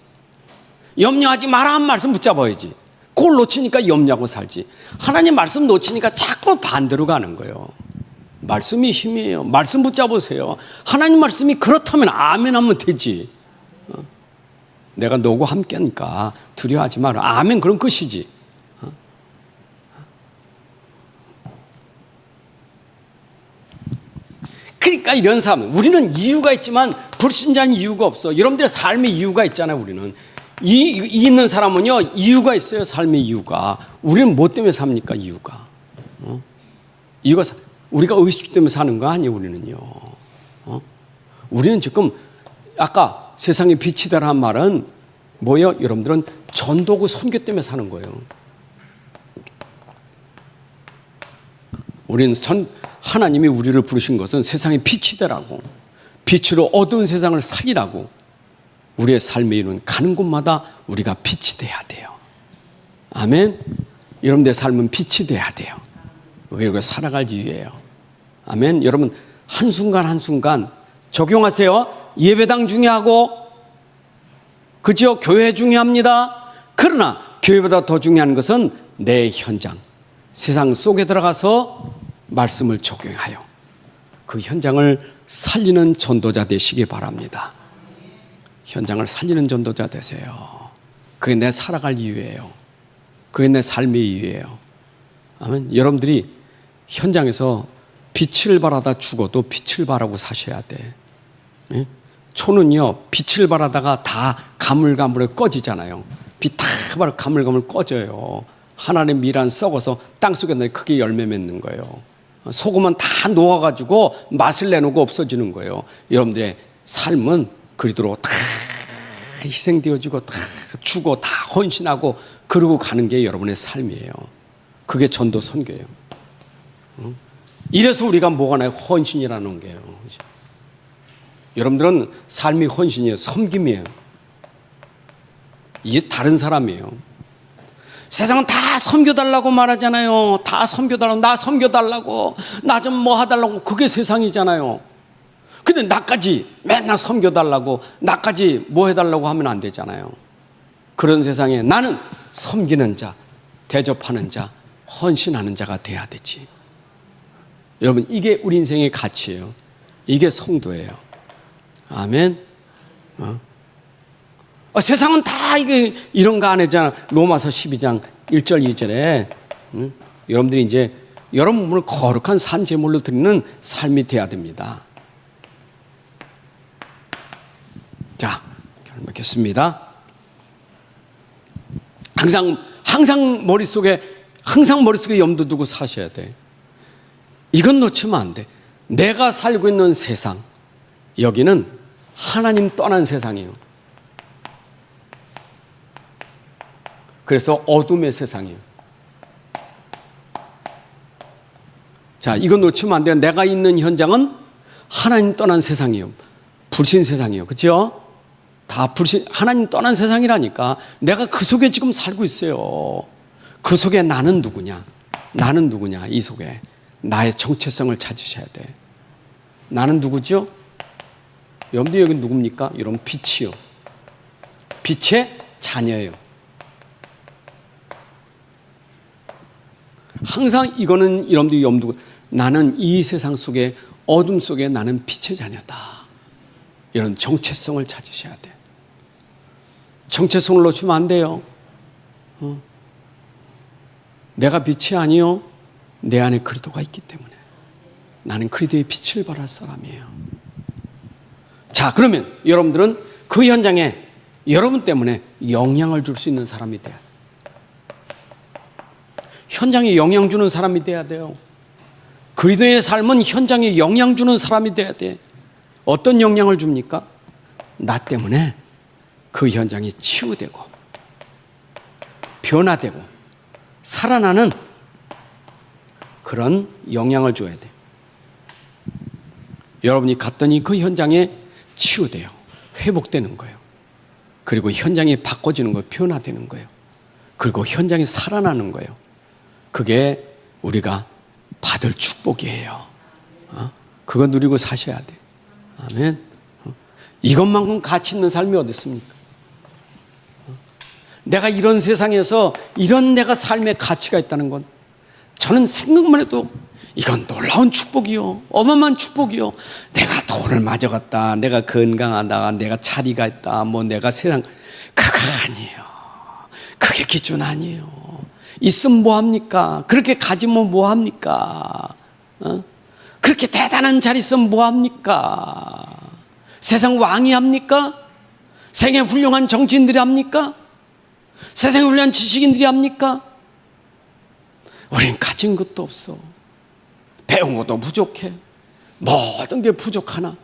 염려하지 마라 한 말씀 붙잡아야지. 그걸 놓치니까 염려하고 살지. 하나님 말씀 놓치니까 자꾸 반대로 가는 거예요. 말씀이 힘이에요. 말씀 붙잡으세요. 하나님 말씀이 그렇다면 아멘 하면 되지. 내가 너하고 함께하니까 두려워하지 마라. 아멘 그럼 끝이지. 그러니까 이런 삶, 우리는 이유가 있지만 불신자는 이유가 없어. 여러분들의 삶의 이유가 있잖아요. 우리는 있는 사람은요 이유가 있어요. 삶의 이유가. 우리는 뭐 때문에 삽니까? 이유가 이유가 우리가 의식 때문에 사는 거 아니에요. 우리는요. 우리는 지금 아까 세상에 빛이 되라는 말은 뭐예요? 여러분들은 전도고 선교 때문에 사는 거예요. 우리는 하나님이 우리를 부르신 것은 세상에 빛이 되라고, 빛으로 어두운 세상을 살리라고. 우리의 삶의 이유는 가는 곳마다 우리가 빛이 돼야 돼요. 아멘. 여러분들의 삶은 빛이 돼야 돼요. 그리고 살아갈 이유예요. 아멘. 여러분 한순간 한순간 적용하세요. 예배당 중요하고 그죠? 교회 중요합니다. 그러나 교회보다 더 중요한 것은 내 현장, 세상 속에 들어가서 말씀을 적용하여 그 현장을 살리는 전도자 되시기 바랍니다. 현장을 살리는 전도자 되세요. 그게 내 살아갈 이유예요. 그게 내 삶의 이유예요. 아멘. 여러분들이 현장에서 빛을 발하다 죽어도 빛을 발하고 사셔야 돼. 예? 초는요 빛을 발하다가 다 가물가물해 꺼지잖아요. 빛 다 바로 가물가물 꺼져요. 하나님의 미란 썩어서 땅속에 크게 열매 맺는 거예요. 소금은 다 녹아가지고 맛을 내놓고 없어지는 거예요. 여러분들의 삶은 그리도록 다 희생되어지고 다 주고 다 헌신하고 그러고 가는 게 여러분의 삶이에요. 그게 전도 선교예요. 이래서 우리가 뭐가 나요? 헌신이라는 게요. 여러분들은 삶이 헌신이에요. 섬김이에요. 이게 다른 사람이에요. 세상은 다 섬겨달라고 말하잖아요. 다 섬겨달라고, 나 섬겨달라고, 나 좀 뭐 해달라고. 그게 세상이잖아요. 근데 나까지 맨날 섬겨달라고, 나까지 뭐 해달라고 하면 안 되잖아요. 그런 세상에 나는 섬기는 자, 대접하는 자, 헌신하는 자가 돼야 되지. 여러분 이게 우리 인생의 가치예요. 이게 성도예요. 아멘. 세상은 다 이게 이런 거 안 하잖아. 로마서 12장 1절 2절에 여러분들이 이제 여러분 몸을 거룩한 산 제물로 드리는 삶이 돼야 됩니다. 자, 결론 맺겠습니다. 항상 머릿속에 염두 두고 사셔야 돼. 이건 놓치면 안 돼. 내가 살고 있는 세상, 여기는 하나님 떠난 세상이에요. 그래서 어둠의 세상이에요. 자, 이거 놓치면 안 돼요. 내가 있는 현장은 하나님 떠난 세상이에요. 불신 세상이에요. 그렇죠? 다 불신, 하나님 떠난 세상이라니까. 내가 그 속에 지금 살고 있어요. 그 속에 나는 누구냐? 나는 누구냐? 이 속에 나의 정체성을 찾으셔야 돼. 나는 누구죠? 여러분들 여기 누굽니까? 여러분 빛이요. 빛의 자녀예요. 항상 이거는 여러분들이 염두고, 나는 이 세상 속에 어둠 속에 나는 빛의 자녀다. 이런 정체성을 찾으셔야 돼. 정체성을 놓치면 안 돼요. 내가 빛이 아니요, 내 안에 그리스도가 있기 때문에 나는 그리스도의 빛을 발할 사람이에요. 자, 그러면 여러분들은 그 현장에 여러분 때문에 영향을 줄 수 있는 사람이 돼요. 현장에 영향 주는 사람이 돼야 돼요. 그리스도의 삶은 현장에 영향 주는 사람이 돼야 돼. 어떤 영향을 줍니까? 나 때문에 그 현장이 치유되고 변화되고 살아나는 그런 영향을 줘야 돼. 여러분이 갔더니 그 현장에 치유돼요. 회복되는 거예요. 그리고 현장이 바꿔지는 거예요. 변화되는 거예요. 그리고 현장이 살아나는 거예요. 그게 우리가 받을 축복이에요. 그거 누리고 사셔야 돼. 아멘. 이것만큼 가치 있는 삶이 어디 있습니까? 내가 이런 세상에서 이런 내가 삶의 가치가 있다는 건 저는 생각만 해도 이건 놀라운 축복이요. 어마어마한 축복이요. 내가 돈을 가져갔다. 내가 건강하다. 내가 자리가 있다. 뭐 내가 세상. 그거 아니에요. 그게 기준 아니에요. 있으면 뭐합니까? 그렇게 가지면 뭐합니까? 그렇게 대단한 자리 있으면 뭐합니까? 세상 왕이 합니까? 세계 훌륭한 정치인들이 합니까? 세상에 훌륭한 지식인들이 합니까? 우린 가진 것도 없어. 배운 것도 부족해. 모든 게 부족하나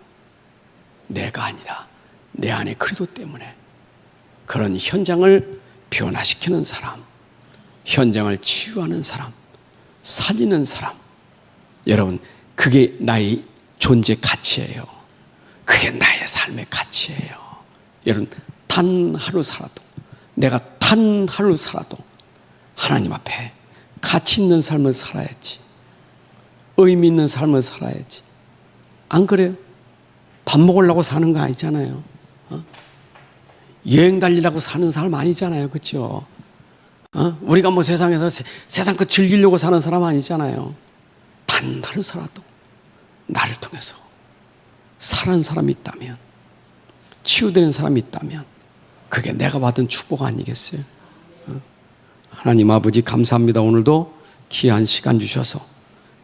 내가 아니라 내 안에 그리스도 때문에 그런 현장을 변화시키는 사람, 현장을 치유하는 사람, 살리는 사람, 여러분 그게 나의 존재 가치예요. 그게 나의 삶의 가치예요. 여러분 단 하루 살아도, 내가 단 하루 살아도 하나님 앞에 가치 있는 삶을 살아야지. 의미 있는 삶을 살아야지. 안 그래요? 밥 먹으려고 사는 거 아니잖아요. 여행 달리려고 사는 사람 아니잖아요. 그렇죠? 우리가 뭐 세상에서 세상 거 즐기려고 사는 사람 아니잖아요. 단 하루 살아도 나를 통해서 살아는 사람이 있다면, 치유되는 사람이 있다면 그게 내가 받은 축복 아니겠어요? 하나님 아버지 감사합니다. 오늘도 귀한 시간 주셔서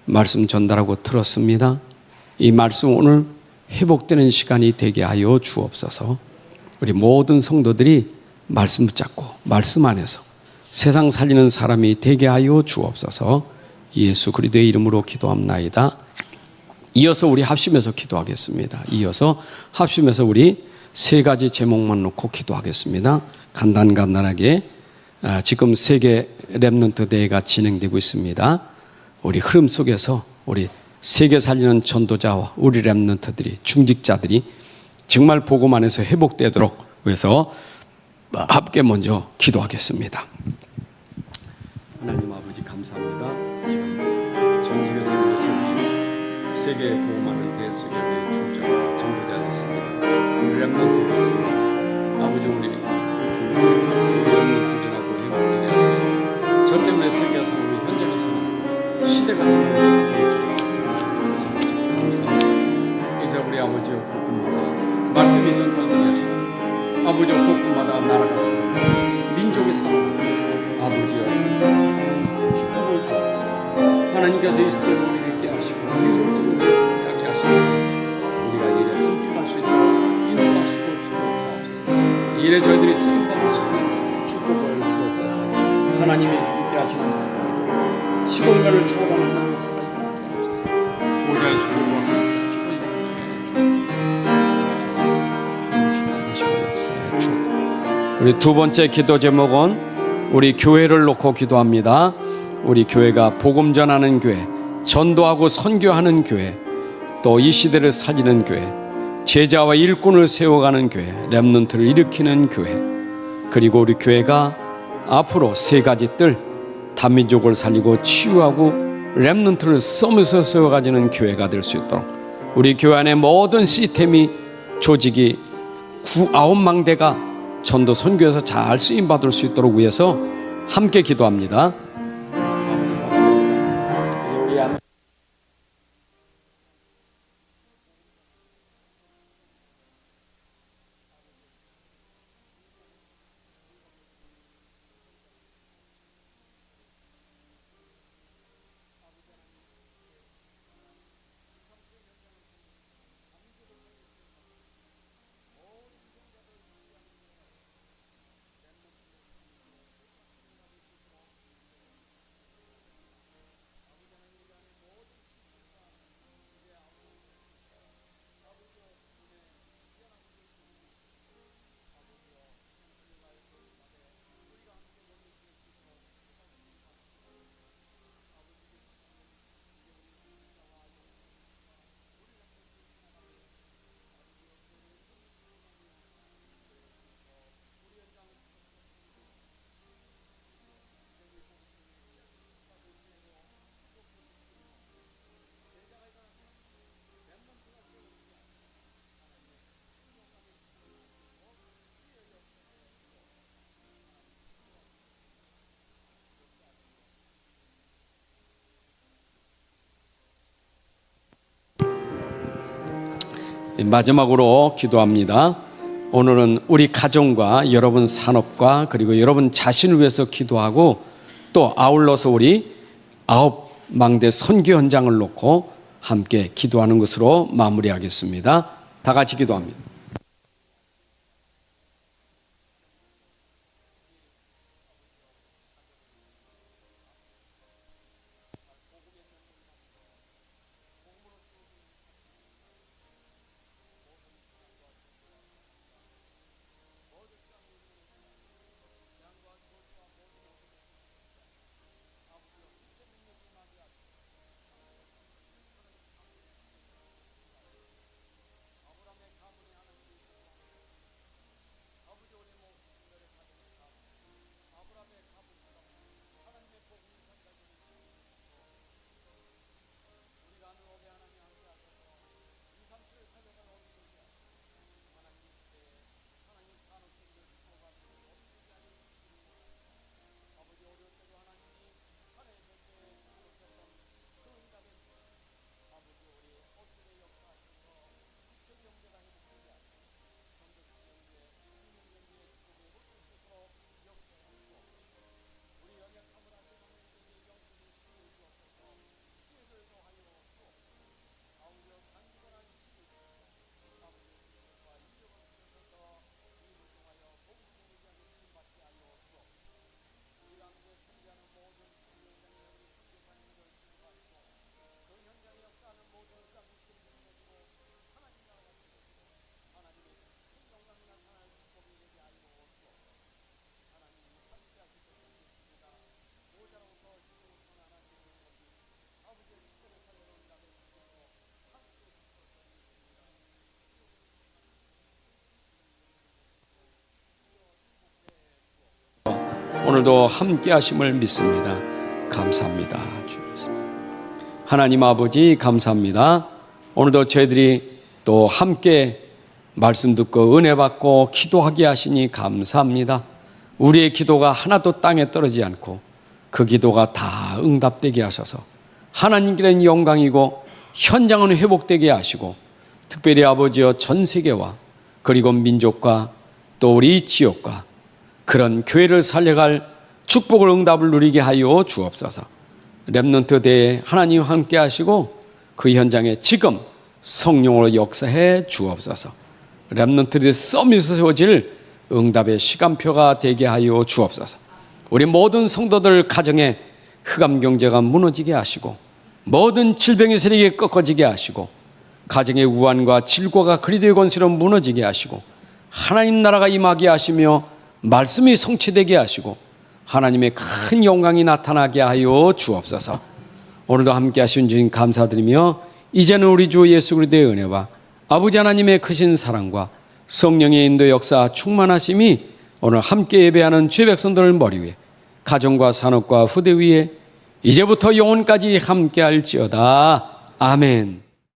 말씀 전달하고 들었습니다. 이 말씀 오늘 회복되는 시간이 되게 하여 주옵소서. 우리 모든 성도들이 말씀 붙잡고 말씀 안에서 세상 살리는 사람이 되게 하여 주옵소서. 예수 그리스도의 이름으로 기도합나이다. 이어서 우리 합심해서 기도하겠습니다. 이어서 합심해서 우리 세 가지 제목만 놓고 기도하겠습니다. 간단하게 지금 세계 렘넌트 대회가 진행되고 있습니다. 우리 흐름 속에서 우리 세계 살리는 전도자와 우리 렘넌트들이, 중직자들이 정말 복음 안에서 회복되도록 위해서 함께 먼저 기도하겠습니다. 하나님 아버지 감사합니다. 지금 전 세계에서 세계 복음 안을 대해 세계 우리 중직자와 전도자가 있습니다. 우리 렘넌트가 있습니다. 아버지 우리 렘넌트들하고 회복되게 하소서. 저 때문에 세계가 사는 현장을 사는 시대가 사는 우리 아버지의 곳곳마다 말씀이 전달되게 하셔서 아버지의 곳곳마다 나라가 살아나고 민족이 살아나고 아버지의 하나님께서 축복을 주옵소서. 하나님께서 이스라엘 우리를 있게 하시고 유럽 세계를 있게 하시고 우리가 이래 함께 갈 수 있도록 인도하시고 축복하옵소서. 이래 저희들이 쓰임받을 수 있는 축복을 주옵소서. 하나님이 있게 하시는 축복, 시공간을 초월하는 나라 역사가 일어나게 하옵소서. 보좌의 축복과 우리 두 번째 기도 제목은 우리 교회를 놓고 기도합니다. 우리 교회가 복음 전하는 교회, 전도하고 선교하는 교회, 또 이 시대를 살리는 교회, 제자와 일꾼을 세워가는 교회, 렘넌트를 일으키는 교회, 그리고 우리 교회가 앞으로 세 가지 뜰, 단민족을 살리고 치유하고 렘넌트를 썸에서 세워가지는 교회가 될 수 있도록 우리 교회 안에 모든 시스템이, 조직이 9망대가 전도 선교에서 잘 쓰임받을 수 있도록 위해서 함께 기도합니다. 마지막으로 기도합니다. 오늘은 우리 가정과 여러분 산업과 그리고 여러분 자신을 위해서 기도하고 또 아울러서 우리 9망대 선교 현장을 놓고 함께 기도하는 것으로 마무리하겠습니다. 다 같이 기도합니다. 오늘도 함께 하심을 믿습니다. 감사합니다. 하나님 아버지 감사합니다. 오늘도 저희들이 또 함께 말씀 듣고 은혜 받고 기도하게 하시니 감사합니다. 우리의 기도가 하나도 땅에 떨어지지 않고 그 기도가 다 응답되게 하셔서 하나님께는 영광이고 현장은 회복되게 하시고 특별히 아버지여 전 세계와 그리고 민족과 또 우리 지역과 그런 교회를 살려갈 축복을 응답을 누리게 하여 주옵소서. 렘넌트 대에 하나님 함께 하시고 그 현장에 지금 성령으로 역사해 주옵소서. 렘넌트들의 서밋에서 세워질 응답의 시간표가 되게 하여 주옵소서. 우리 모든 성도들 가정에 흑암 경제가 무너지게 하시고 모든 질병의 세력이 꺾어지게 하시고 가정의 우환과 질고가 그리도의 권세로 무너지게 하시고 하나님 나라가 임하게 하시며 말씀이 성취되게 하시고 하나님의 큰 영광이 나타나게 하여 주옵소서. 오늘도 함께 하신 주님 감사드리며 이제는 우리 주 예수 그리스도의 은혜와 아버지 하나님의 크신 사랑과 성령의 인도 역사 충만하심이 오늘 함께 예배하는 주의 백성들을 머리 위에 가정과 산업과 후대 위에 이제부터 영혼까지 함께 할지어다. 아멘.